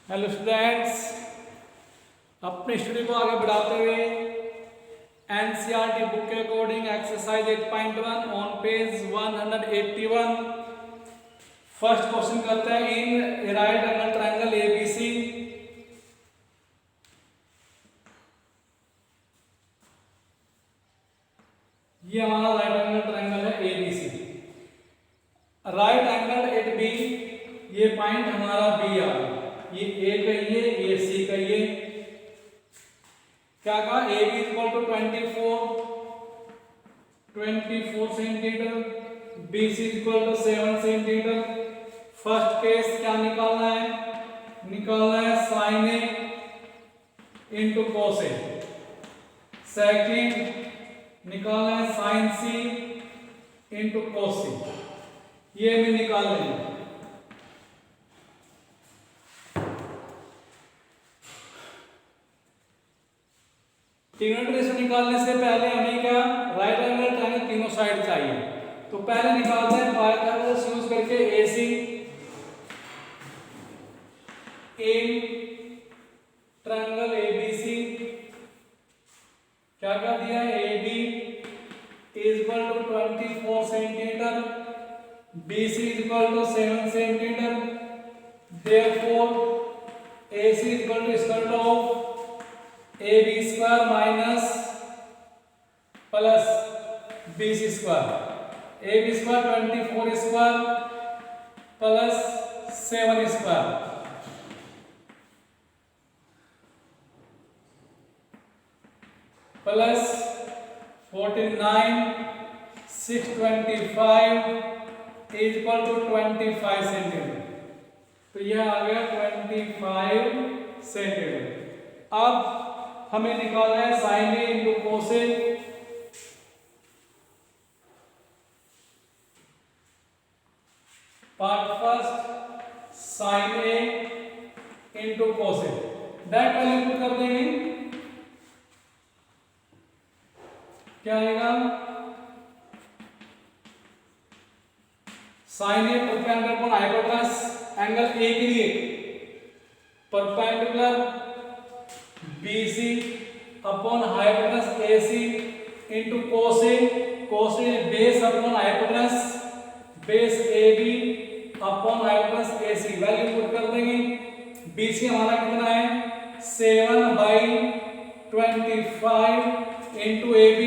Hello students, अपने study को आगे बढ़ाते हुए एनसीईआरटी बुक के according exercise 8.1 on page 181 first question करते हैं in right angle triangle ABC. ये हमारा राइट एंगल ट्रायंगल है ABC. Right angle at B, ये पॉइंट हमारा बी आ गया, ये ए कहिए, ये सी कहिए। क्या कहा, A B equal to 24 centimetre, B C equal to 7 centimetre. First case क्या निकालना है, निकालना है sine A into cos A. Second निकालना है साइन सी इंटू कोस सी। ये भी निकाल लेंगे। तीनों ट्रेस निकालने से पहले हमें क्या राइट एंगल ट्रायंगल तीनों साइड चाहिए, तो पहले निकालते हैं पाइथागोरस यूज करके एसी इन ट्रायंगल एबीसी। क्या क्या दिया है, AB is equal to 24 centimetre, BC is equal to 7 centimetre. Therefore AC is equal to square root of AB square minus plus BC square. AB square 24 square plus 7 square plus 49 625 is equal to 25 centimetre. तो यह आ गया 25 centimetre. अब हमें निकालना है sine A into cos A. Part first sine A into cos A, direct value put कर देंगे। क्या आएगा, sine A perpendicular upon hypotenuse, angle A के लिए perpendicular BC upon hypotenuse AC into cos A. Cos A base upon hypotenuse, base AB upon hypotenuse AC। Value put कर देंगे। BC हमारा कितना है 7/25 इंटू AB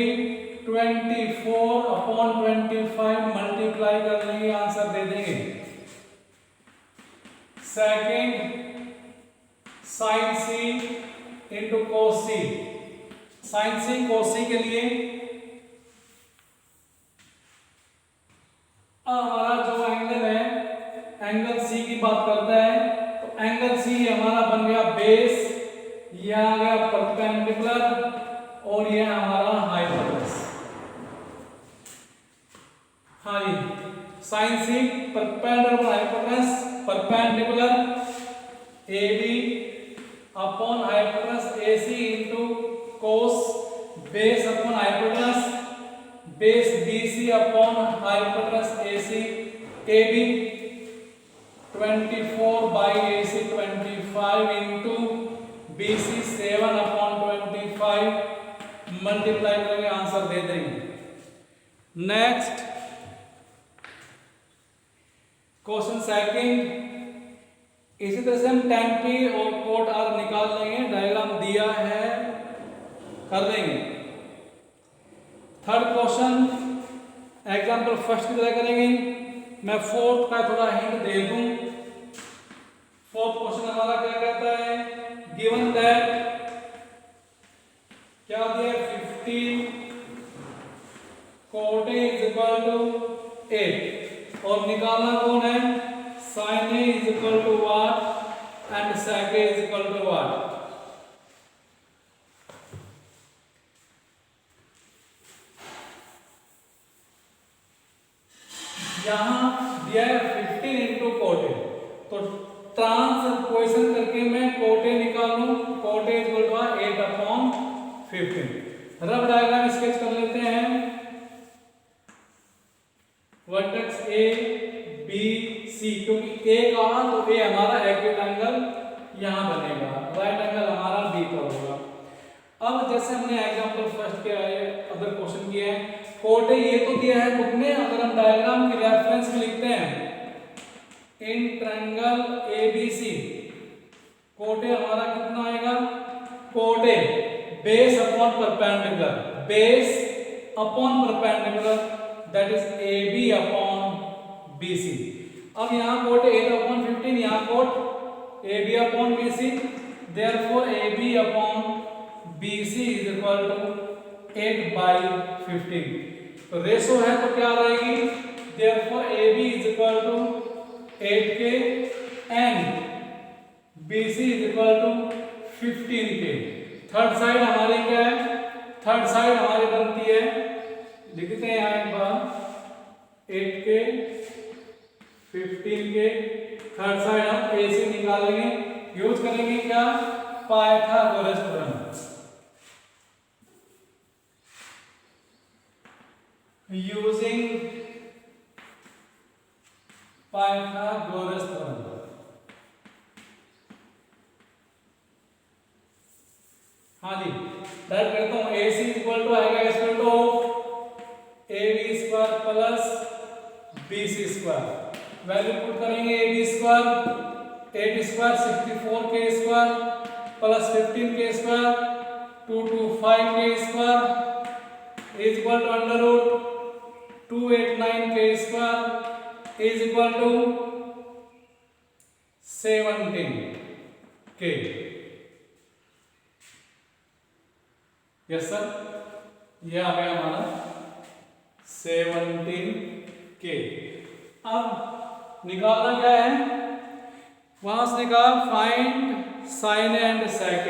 24 अपॉन 25 मल्टीप्लाई कर देंगे, answer दे देंगे। सेकेंड साइन सी इंटू कोस सी। साइन सी कोस सी के लिए हमारा जो एंगल है, एंगल सी की बात करता है, तो एंगल सी हमारा बन गया बेस, ये आ गया परपेंडिकुलर और ये हमारा हाइपोटेनस। हाँ जी, sine C perpendicular hypotenuse, perpendicular AB upon hypotenuse AC into cos base upon hypotenuse, base BC upon hypotenuse AC। AB 24/AC 25 into BC 7 upon 25 multiply करेंगे, आंसर दे देंगे। नेक्स्ट क्वेश्चन सेकंड, इसी तरह से हम tan P और cot R निकाल लेंगे, डायग्राम दिया है, कर देंगे। थर्ड क्वेश्चन एग्जांपल फर्स्ट की तरह करेंगे, मैं फोर्थ का थोड़ा हिंट दे दूं। फोर्थ क्वेश्चन हमारा क्या कहता है, गिवन दैट क्या दिया 15 cot A is equal to 8 और निकालना कौन है, sin A is equal to what and sec A is equal to what. यहां दिया है 15 इंटू cot A, तो ट्रांसपोजिशन करके मैं cot A निकालूं, cot A is equal to 8 upon 15। Rough diagram sketch कर लेते हैं। वर्टेक्स A B C, क्योंकि A कहा तो A हमारा एक्यूट एंगल, यहाँ बनेगा, राइट एंगल हमारा बी पर होगा। अब जैसे हमने एग्जांपल फर्स्ट के अदर क्वेश्चन किए हैं, कोट ये तो दिया है बुक में, अगर हम डायग्राम के रेफरेंस में लिखते हैं इन ट्रायंगल एबीसी, कोट हमारा कितना आएगा, cot base upon perpendicular, base upon perpendicular that is AB upon BC। अब यहाँ कोट 8 अपॉन 15, यहाँ cot AB upon BC, therefore AB upon BC is equal to 8/15। तो रेशो है तो क्या रहेगी, therefore AB is equal to 8K and BC is equal to 15K। Third side हमारी क्या है, थर्ड साइड हमारी बनती है, लिखते हैं यहाँ एक बार 8K 15K, थर्ड साइड हम AC निकालेंगे, यूज करेंगे क्या, Pythagoras theorem. Using Pythagoras theorem. हाँ जी, डायरेक्ट करता हूँ, AC इक्वल टू आएगा square root of AB square plus BC square, value put करेंगे AB square 8 square 64K square plus 15K square 225K square is equal to under root 289K square is equal to 17K। Yes sir, ये आ गया हमारा 17K। अब निकालना क्या है, वहां से निकाल find sine and sec,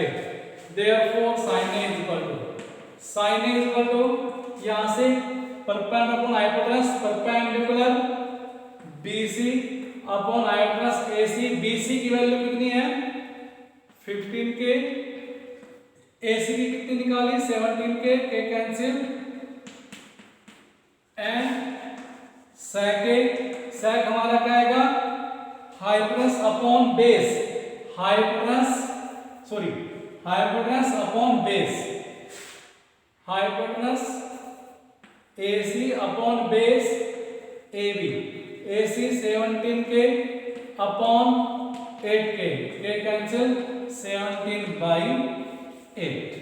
therefore sine A is equal to यहां से perpendicular upon hypotenuse, perpendicular BC upon hypotenuse AC। BC की वैल्यू कितनी है 15K, AC की कितनी निकाली 17K, K कैंसिल एंड सेक हमारा क्या आएगा, hypotenuse upon base, hypotenuse upon base, hypotenuse AC upon base AB, AC 17K upon 8K, K cancel 17/8।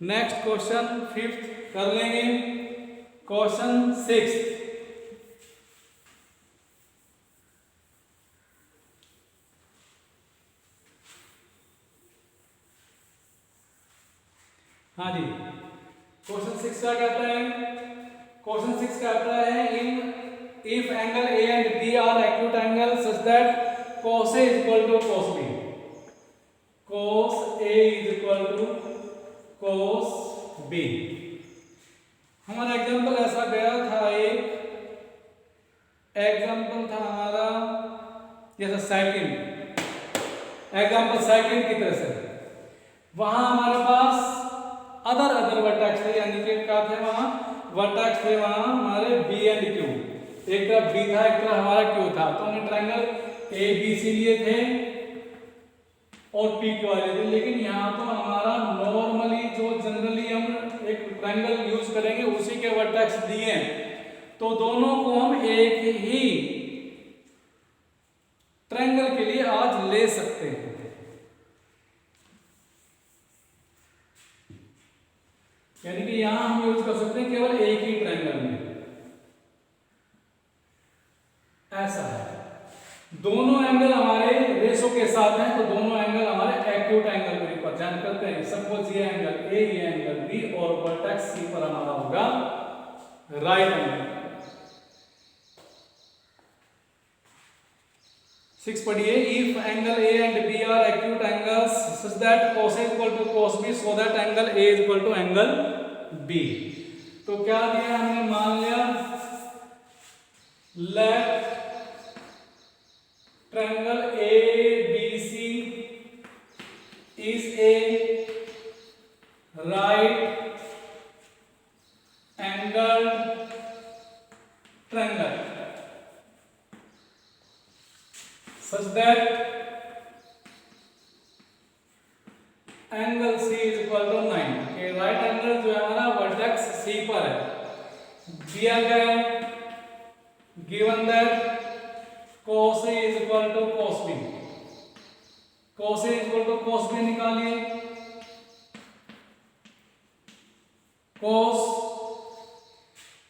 Next question fifth कर लेंगे, क्वेश्चन 6। हाँ जी, क्वेश्चन 6 क्या कहता है, क्वेश्चन 6 कहता है in if angle A and B are acute angle such that cos A is equal to cos B, cos A is equal to cos B। हमारा example ऐसा गया था, एक एग्जांपल था हमारा जैसा सेकंड, एग्जांपल सेकंड की तरह से, वहां हमारे पास अदर वर्टेक्स थे, यानी कि क्या थे, वहां वर्टेक्स थे, वहां हमारे B एंड Q, एक तरफ B था एक तरफ हमारा Q था, तो हमने ट्रायंगल ABC लिए थे और PQ वाले थे। लेकिन यहाँ तो हमारा नॉर्मली जो जनरली हम एक ट्रायंगल यूज करेंगे उसी के वर्टेक्स दिए हैं, तो दोनों को हम एक ही ट्रायंगल के लिए आज ले सकते हैं। यानी कि यहां हम यूज कर सकते हैं केवल एक ही ट्रायंगल में, ऐसा है। दोनों एंगल हमारे रेशो के साथ हैं, तो दोनों एंगल हमारे एक्यूट एंगल को रिप्रेजेंट करते हैं। सपोज ये एंगल A, ये एंगल B और वर्टेक्स C पर हमारा होगा राइट एंगल। 6 पढ़िए, if angle A and B are acute angles such that cos A equal to cos B so that angle A equal to angle B। तो क्या दिया हमने, मान लिया let triangle ABC is a right angled triangle such that angle C is equal to 9। ये right angle जो है हमारा वर्टेक्स C पर है। दिया गया है given that cos A is equal to cos B। cos A is equal to cos B निकालिए। cos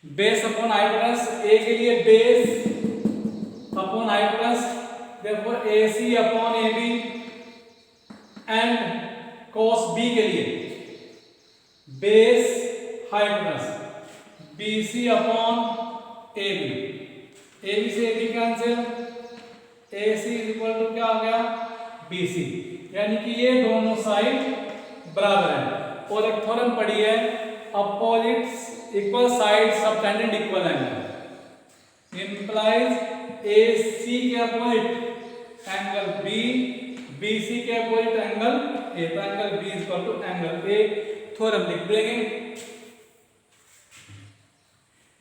base upon hypotenuse A के लिए base upon hypotenuse, therefore AC upon AB and cos B के लिए base hypotenuse BC upon AB। AB से AB cancel, AC is equal to क्या आ गया BC, यानी कि ये दोनों साइड बराबर है। और एक थ्योरम पढ़ी है opposites equal side subtended equal angle implies AC के अपोजिट एंगल B, BC के अपोजिट एंगल A, तो angle B is equal to angle A। Theorem लिख देंगे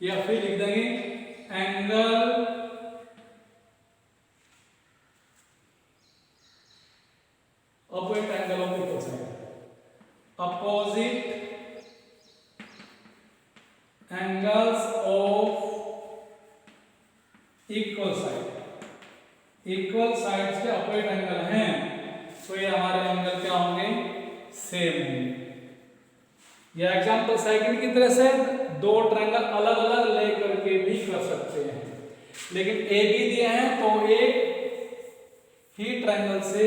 या फिर लिख देंगे angle opposite angle of equal side, opposite angles of equal side. Equal sides के अपोजिट एंगल हैं तो ये हमारे एंगल क्या होंगे सेम होंगे। यह एग्जांपल सेकंड की तरह से दो ट्रायंगल अलग अलग लेकर के भी कर सकते हैं, लेकिन ए बी दिए हैं तो एक ही ट्रायंगल से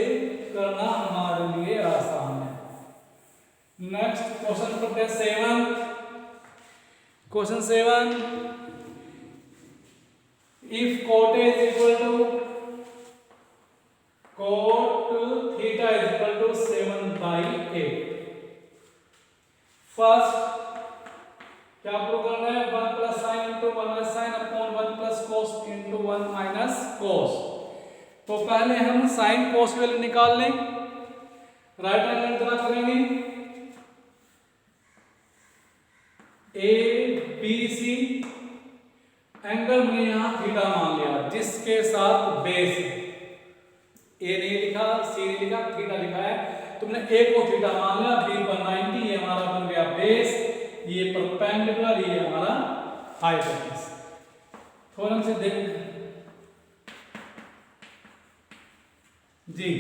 करना हमारे लिए आसान है। नेक्स्ट क्वेश्चन करते हैं 7। Question 7, if cot A is equal to cot theta is equal to 7/8। First क्या प्रूव करना है 1 plus sine into 1 minus sine upon 1 plus cos into 1 minus cos। तो पहले हम साइन cos की वैल्यू निकाल लें, राइट एंगल ड्रा करेंगे ABC, एंगल मैंने यहां थीटा मान लिया जिसके साथ बेस A नहीं लिखा, C नहीं लिखा, थीटा लिखा है, तुमने A को थीटा मान लिया, B पर 90, ये हमारा बन गया बेस, ये परपेंडिकुलर, ये हमारा हाइपोटेनस। थ्योरम से देख जी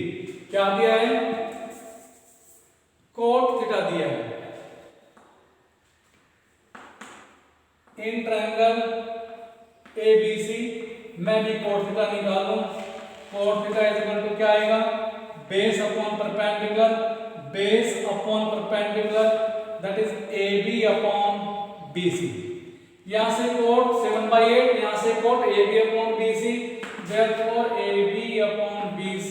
क्या दिया है cot थीटा दिया है इन ट्रायंगल ABC। मैं भी cot थीटा निकालूं, cot theta is equal to क्या आएगा base upon perpendicular, base upon perpendicular that is AB upon BC। यहां से cot 7/8, यहां से cot AB upon BC, therefore AB upon BC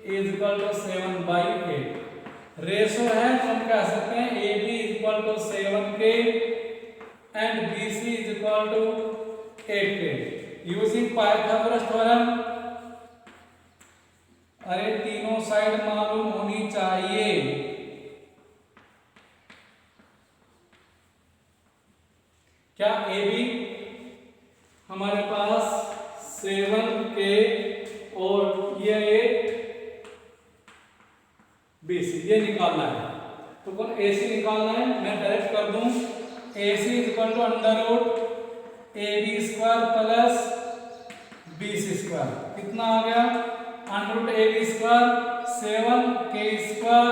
is equal to 7/8। Ratio है तो हम कह सकते हैं AB is equal to 7K and BC is equal to 8K using Pythagoras theorem. अरे तीनों साइड मालूम होनी चाहिए। क्या AB हमारे पास 7K और ये 8BC ये निकालना है, तो कौन AC निकालना है, मैं डायरेक्ट कर दूं AC is equal to under root AB square plus BC square, कितना आ गया under root AB square 7K square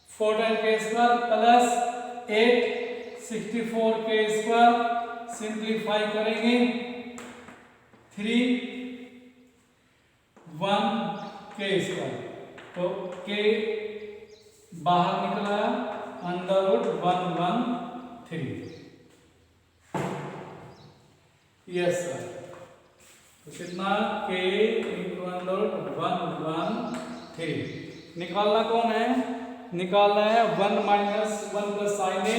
14K square plus 8 64K square, simplify करेंगे 3 1K स्क्वायर, तो K बाहर निकला अंडर रूट 113। यस सर, तो कितना K इंटू अंडर रूट 113। निकालना कौन है, निकालना है 1 माइनस 1 प्लस साइन ए,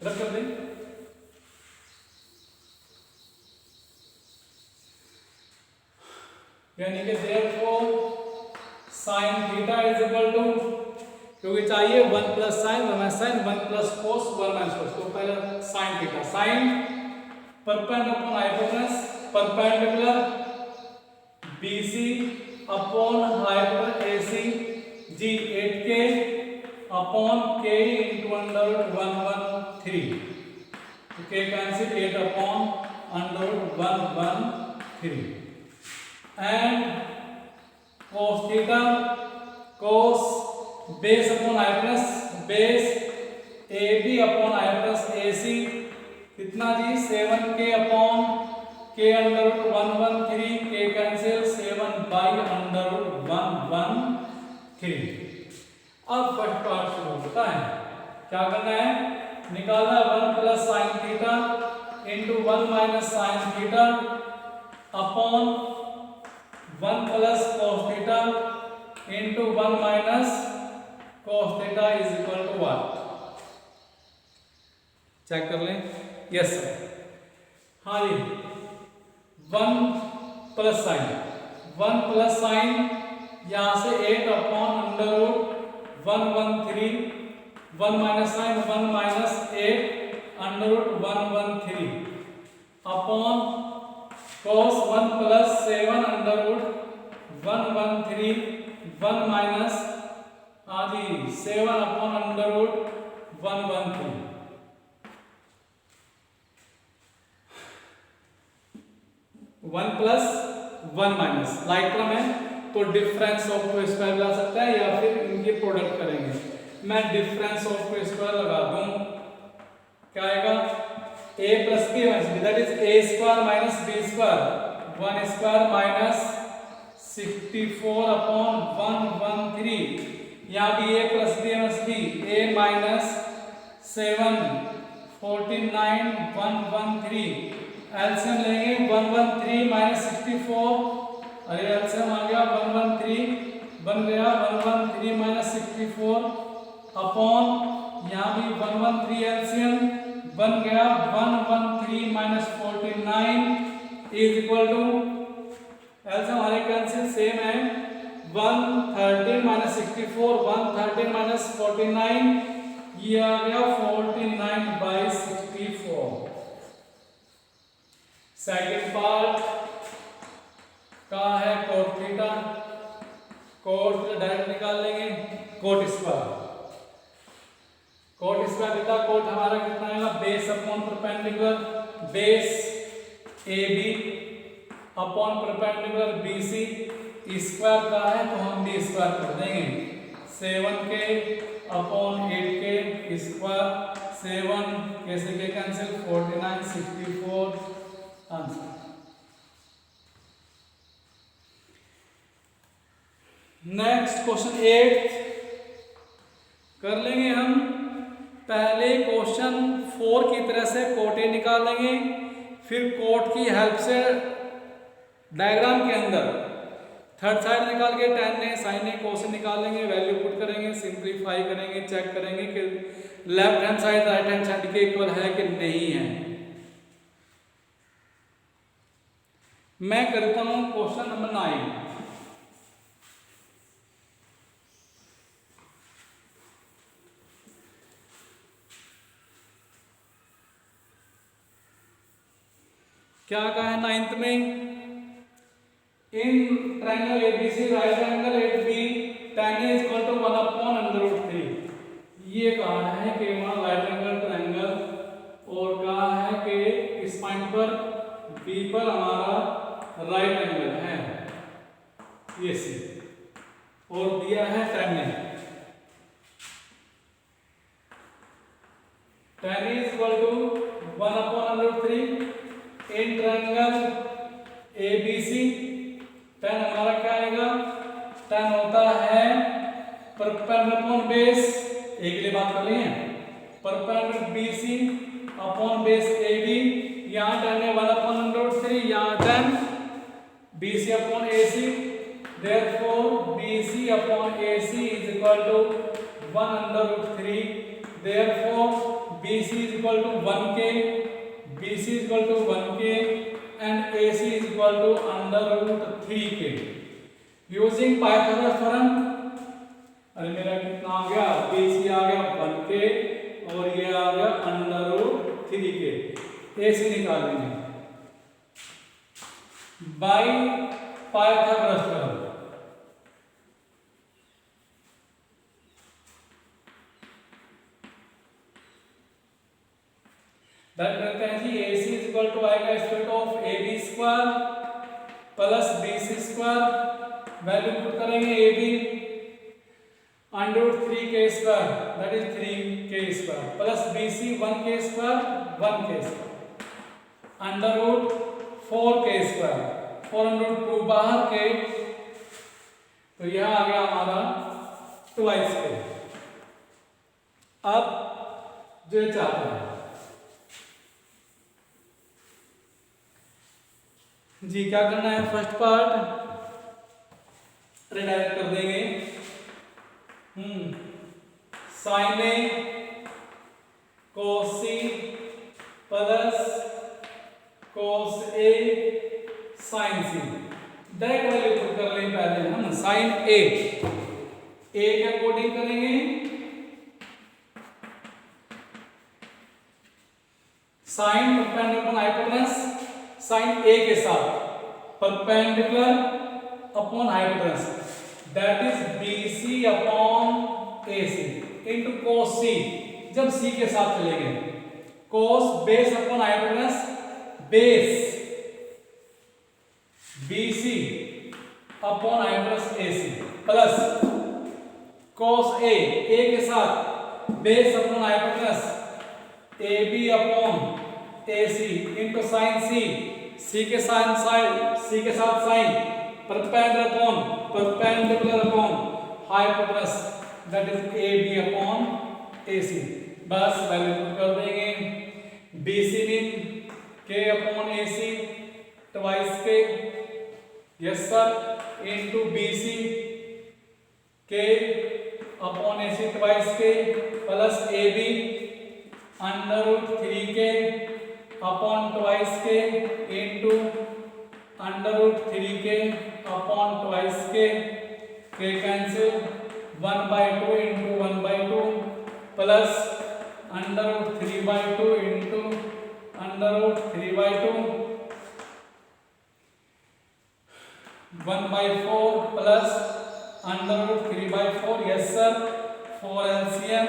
रख कर दें यानी कि therefore sin theta is equal to, क्योंकि चाहिए 1 plus sine 1 minus sine 1 plus cos 1 minus cos, तो पहले sin theta, sin perpendicular upon hypotenuse perpendicular BC upon height पर AC जी 8K upon K into under root 113, तो K cancel 8 upon under root 113 and cos theta cos base upon I plus base AB upon I plus AC कितना जी 7K upon K under root 113, K cancel 7 by under root 113। अब first part शुरू होता है। क्या करना है, निकालना 1 plus sine theta into 1 minus sine theta upon 1 plus cos theta into 1 minus cos theta is equal to what. Check कर लें। यस सर, हाँ जी 1 प्लस साइन यहां से 8 upon under root 113, 1 minus sine 1 minus 8 under root 113 upon cos 1 plus 7 under root 113, 1 minus हाँ जी 7 upon under root 113। 1 plus 1 minus like क्रम है तो डिफरेंस ऑफ टू स्क्वायर लगा सकता है या फिर इनके प्रोडक्ट करेंगे। मैं डिफरेंस ऑफ टू स्क्वायर लगा दूं, क्या आएगा a plus b minus b that is a square minus b square 1 square minus 64 upon 113, यहाँ भी a plus b minus b a minus 7 49 113 LCM लेंगे 113 माइनस 64, अरे एलसीएम आ गया 113 बन गया 113 माइनस 64 अपॉन यहाँ भी 113 एलसीएम बन गया 113 minus 49 is equal to LCM हमारे कैंसिल सेम है 113 माइनस 64 113 माइनस 49 ये आ गया 49 बाई 64। सेकेंड पार्ट का है कोट थीटा, कोट डायरेक्ट निकाल लेंगे कोट स्क्वायर थीटा कोट हमारा कितना आएगा base upon perpendicular base AB upon perpendicular BC square का है तो हम B स्क्वायर कर देंगे 7K अपॉन 8K स्क्वायर 7 कैसे के कैंसिल 49 64 आंसर। नेक्स्ट क्वेश्चन 8 कर लेंगे हम। पहले क्वेश्चन 4 की तरह से कोट ए निकाल लेंगे, फिर कोट की हेल्प से डायग्राम के अंदर थर्ड साइड निकाल के tan ने sin ने cos निकाल लेंगे, वैल्यू पुट करेंगे, सिंप्लीफाई करेंगे, चेक करेंगे कि left hand side right hand side के इक्वल है कि नहीं है। मैं करता हूं क्वेश्चन नंबर 9। क्या कहा है 9th में, in triangle ABC right angle at B tan A equal to 1 upon under root 3। ये कहा है कि वहां राइट एंगल ट्रायंगल और कहा है कि इस पॉइंट पर B पर हमारा राइट एंगल है ये सी और दिया है tan A equal to 1 upon under root 3 in triangle ABC। tan हमारा क्या आएगा, tan होता है परपेंडिकुलर अपॉन बेस, एक लिए बात कर लेंगे perpendicular BC upon base AB। यहाँ tan है 1 अपॉन अंडर रूट 3, यहाँ tan BC upon AC, therefore BC upon AC is equal to 1 under root 3, therefore BC is equal to 1K, BC is equal to 1K and AC is equal to under root 3K using Pythagoras theorem। अरे मेरा कितना आ गया, BC आ गया 1K और ये आ गया under root 3K। AC निकालेंगे by पाइथागोरस थ्योरम। दैट करते हैं जी AC इज इक्वल टू आएगा square of AB square plus BC square, value put करेंगे AB under 3k square that is 3k square plus BC 1k square 1k square under root 4k square 402 बाहर के, तो यह आ गया हमारा twice के। अब जो चाहते हैं जी क्या करना है, फर्स्ट पार्ट रिडायरेक्ट कर देंगे। साइन ए कोस सी प्लस कोस ए साइन सी, डायरेक्ट वैल्यू पुट कर लें पहले हम। साइन ए के अकॉर्डिंग करेंगे, साइन परपेंडिकुलर हाइपोटेनस साइन ए के साथ perpendicular upon hypotenuse that is BC upon AC into cos C, जब C के साथ चलेंगे cos base upon hypotenuse base BC upon hypotenuse AC plus cos A के साथ base upon hypotenuse AB upon AC into sine C के साथ sine perpendicular upon hypotenuse that is AB upon AC। बस value put कर देंगे, BC mean K upon AC twice K, yes sir, into BC K upon AC twice K plus AB under root 3K upon twice K into under root 3K upon twice K cancel 1/2 into 1/2 plus under root 3/2 into under root 3/2 1/4 plus under root 3/4, yes sir, 4 LCM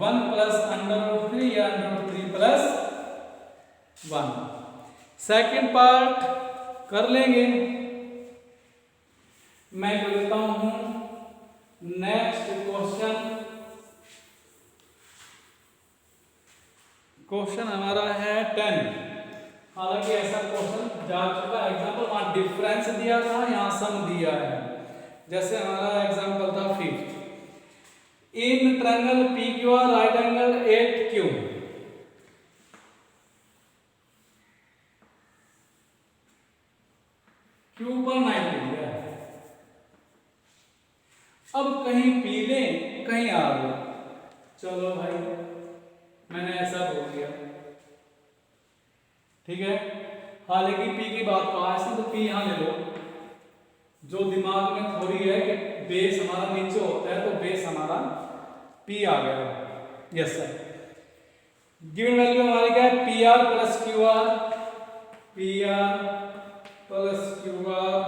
1 plus under root 3 या under root 3 plus 1। Second part कर लेंगे, मैं कर लेता हूं next question हमारा है 10। हालांकि ऐसा क्वेश्चन जा चुका एग्जांपल, वहां डिफरेंस दिया था, यहां सम दिया है। जैसे हमारा एग्जांपल था 5th, इन triangle PQR right angle 8Q Q पर 90 है। अब कहीं P लें कहीं R लें, चलो भाई मैंने ऐसा बोल दिया, ठीक है। हालांकि P की बात कहा है तो P यहां ले लो, जो दिमाग में थोड़ी है कि बेस हमारा नीचे होता है तो बेस हमारा P आ गया, यस सर। गिवन वैल्यू हमारी क्या है, PR plus QR, PR plus QR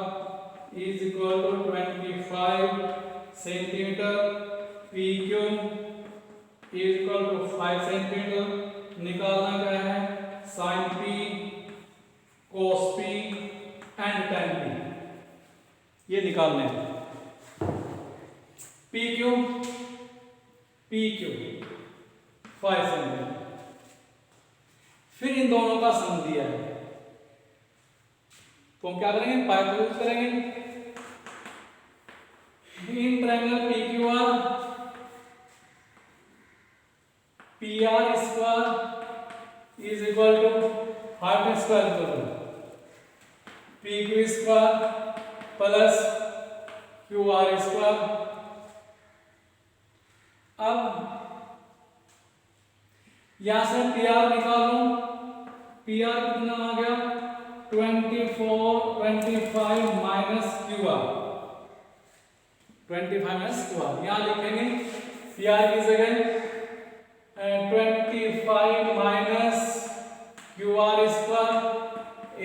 is equal to 25 centimetre, PQ is equal to 5 centimetre. निकालना क्या है, sine P cos P and tan P, ये निकालने हैं। PQ 5 सेंटीमीटर, फिर इन दोनों का सम दिया है तो हम क्या करेंगे, पाइथागोरस करेंगे। इन ट्रायंगल PQR PR स्क्वायर is equal to half square equal to PQ square plus QR square. अब यहां से PR निकालो, PR कितना आ गया 25 माइनस QR, 25 माइनस QR। यहां लिखेंगे PR की जगह 25 minus QR square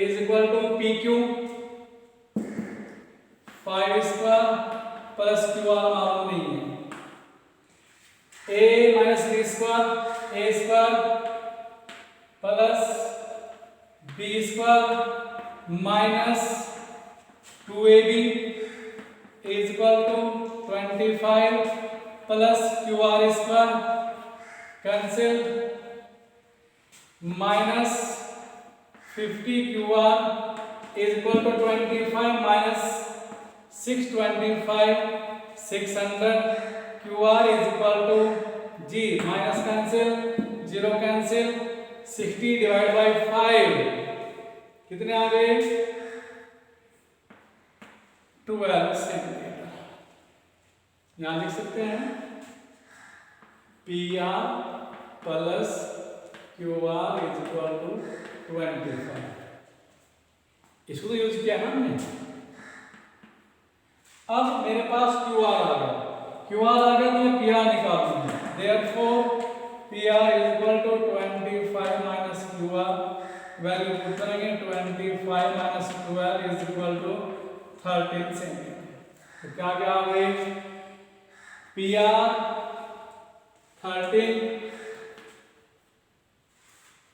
is equal to PQ 5 square plus Q R मालूम नहीं है, a minus B square A square plus B square minus 2ab is equal to 25 plus Q R square cancel minus 50 Q R is equal to 25 minus 625 600 Q R is equal to जी minus cancel 0 cancel 60 divide by 5 कितने आ गए 12 centimetre. यहां लिख सकते हैं P R plus Q R is equal to 25। इसको तो use किया ना हमने। अब मेरे पास क्यू आर आ गया, क्यू आर आ गया तो मैं पी आर निकाल दूंगा। Therefore P R is equal to 25 minus Q R, value put करेंगे 25 minus 12 is equal to 13 centimetre. तो क्या क्या आ गई P R 13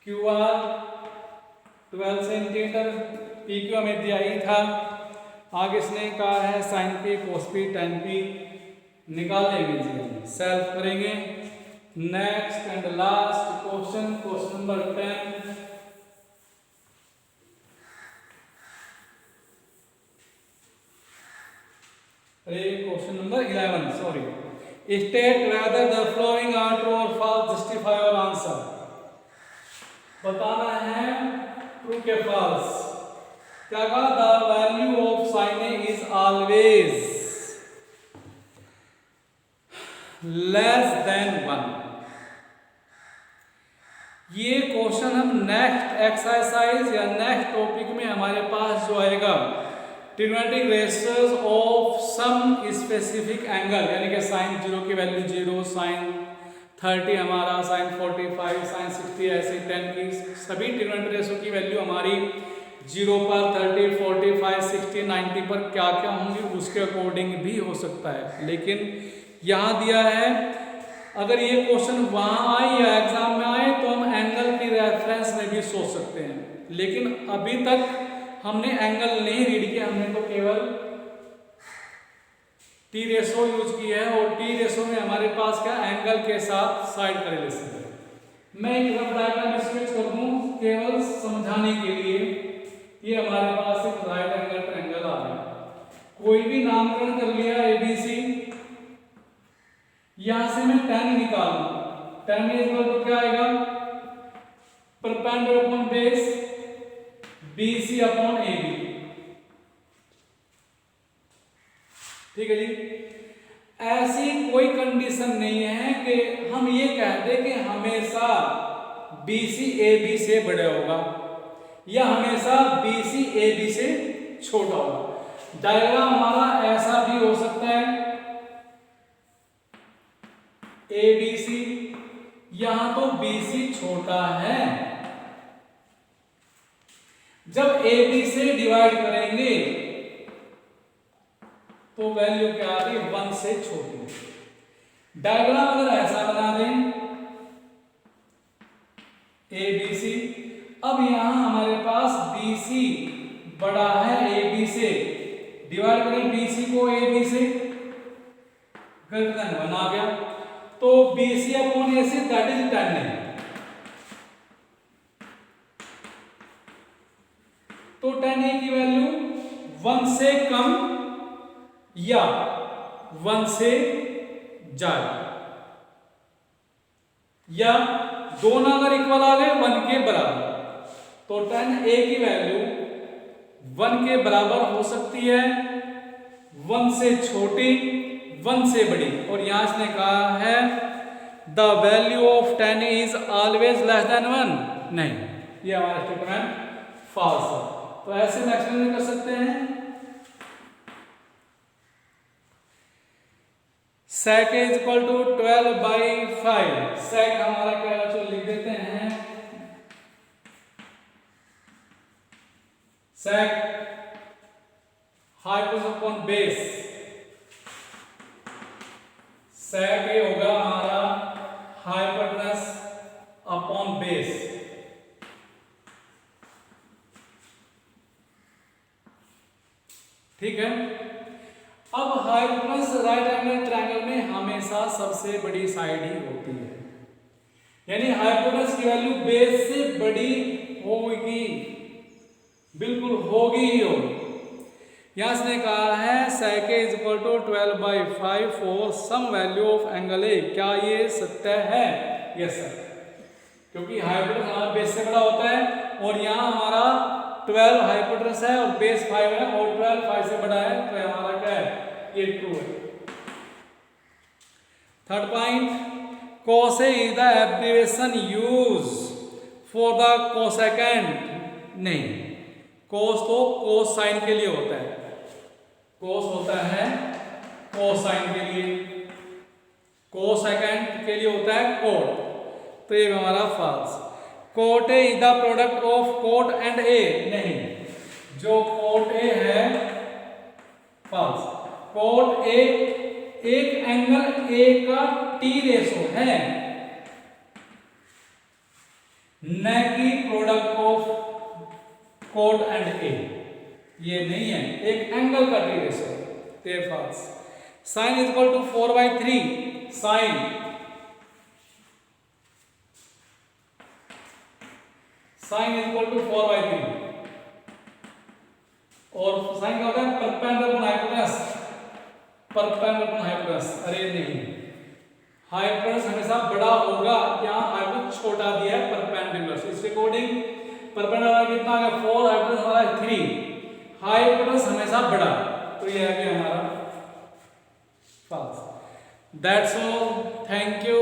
Q R 12 centimetre. P Q हमें दिया ही था, आगे इसने कहा है sine P cos P tan P निकालेंगे, सॉल्व करेंगे। Next and last question, question number 10। Question number 11 sorry. State whether the flowing are true और फॉल्स, जस्टिफाई और आंसर। बताना है ट्रू के फॉल्स। क्या कहा the value of sine A is always less than 1। ये क्वेश्चन हम नेक्स्ट एक्सरसाइज या नेक्स्ट टॉपिक में हमारे पास जो आएगा trigonometric ratios of some specific angle, यानी कि साइन 0 की वैल्यू 0, साइन 30 हमारा, साइन 45, साइन 60, ऐसे 10 की सभी ट्रिग्नोमेट्रिक रेशियो की वैल्यू हमारी 0 पर, 30, 45, 60, 90 पर क्या क्या होंगी उसके अकॉर्डिंग भी हो सकता है। लेकिन यहाँ दिया है अगर ये क्वेश्चन वहाँ आए या एग्जाम में आए तो हम एंगल की रेफरेंस में भी सोच सकते हैं, लेकिन अभी तक हमने एंगल नहीं रीड किया, हमने तो केवल टी रेशो यूज की है और टी रेशो में हमारे पास क्या एंगल के साथ साइड का रिलेशन है। मैं एक रफ डायग्राम स्केच कर दूं केवल समझाने के लिए। ये हमारे पास एक राइट एंगल ट्रायंगल आ गया, कोई भी नामकरण कर लिया एबीसी, यहां से मैं tan निकालूं, tan इज इक्वल टू क्या आएगा perpendicular upon base BC upon AB। ठीक है जी। ऐसी कोई कंडीशन नहीं है कि हम ये कह दें कि हमेशा BC AB से बड़ा होगा या हमेशा BC AB से छोटा होगा। डायग्राम हमारा ऐसा भी हो सकता है ABC, यहां तो BC छोटा है, जब AB से डिवाइड करेंगे तो वैल्यू क्या आ रही 1 से छोटी। डायग्राम अगर ऐसा बना दें ABC, अब यहां हमारे पास BC बड़ा है AB से, डिवाइड करें BC को AB से, ग्रेटर देन 1 आ गया, तो BC upon AC that is 10 है। तो 10A की वैल्यू 1 से कम या 1 से ज्यादा, या दोनों अगर इक्वल आ गए 1 के बराबर, तो 10A की वैल्यू 1 के बराबर हो सकती है, 1 से छोटी, 1 से बड़ी। और यहां इसने कहा है the value of 10 is always less than 1, नहीं, ये हमारा स्टेटमेंट फॉल्स है। तो ऐसे में एक्सप्लेन कर सकते हैं sec is equal to 12/5। sec हमारा क्या है तो लिख देते हैं sec हाइपोटेनस अपॉन बेस, सेक ए होगा हमारा हाइपोटेनस अपॉन बेस। ठीक है। अब हाइपोटेनस राइट एंगल ट्रायंगल में हमेशा सबसे बड़ी साइड ही होती है, यानी हाइपोटेनस की वैल्यू बेस से बड़ी होगी, बिल्कुल होगी ही होगी। यहां से कहा है sec a is equal to 12/5 for some value of angle A. क्या ये सत्य है? यस सर, क्योंकि हाइपोटेनस हमारा बेस से बड़ा होता है और यहाँ हमारा 12 हाइपोटेनस है और बेस 5 है और 12 5 से बड़ा है, तो हमारा क्या है? ये ट्रू है। Third point, cos A is the abbreviation used for the cosecant। नहीं, cos तो cosine के लिए होता है, cos होता है cosine के लिए, cosecant के लिए होता है cot, तो ये हमारा false। cot A is the product of cot and A। नहीं, जो cot A है false। cot A एक एंगल A का T रेशो है, न कि product of cot and A। ये नहीं है, एक एंगल का T रेशो, तो false। sin is equal to 4/3, sin sin is equal to 4/3 और sin का होता है perpendicular upon hypotenuse, perpendicular upon hypotenuse. अरे नहीं, हाइपोटेनस हमेशा बड़ा होगा, यहाँ हाइपोटेनस छोटा दिया है परपेंडिकुलर, इसके अकॉर्डिंग परपेंडिकुलर कितना आ गया 4, हाइपोटेनस हमारा 3, हाइपोटेनस हमेशा बड़ा, तो ये है हमारा false। That's all, thank you.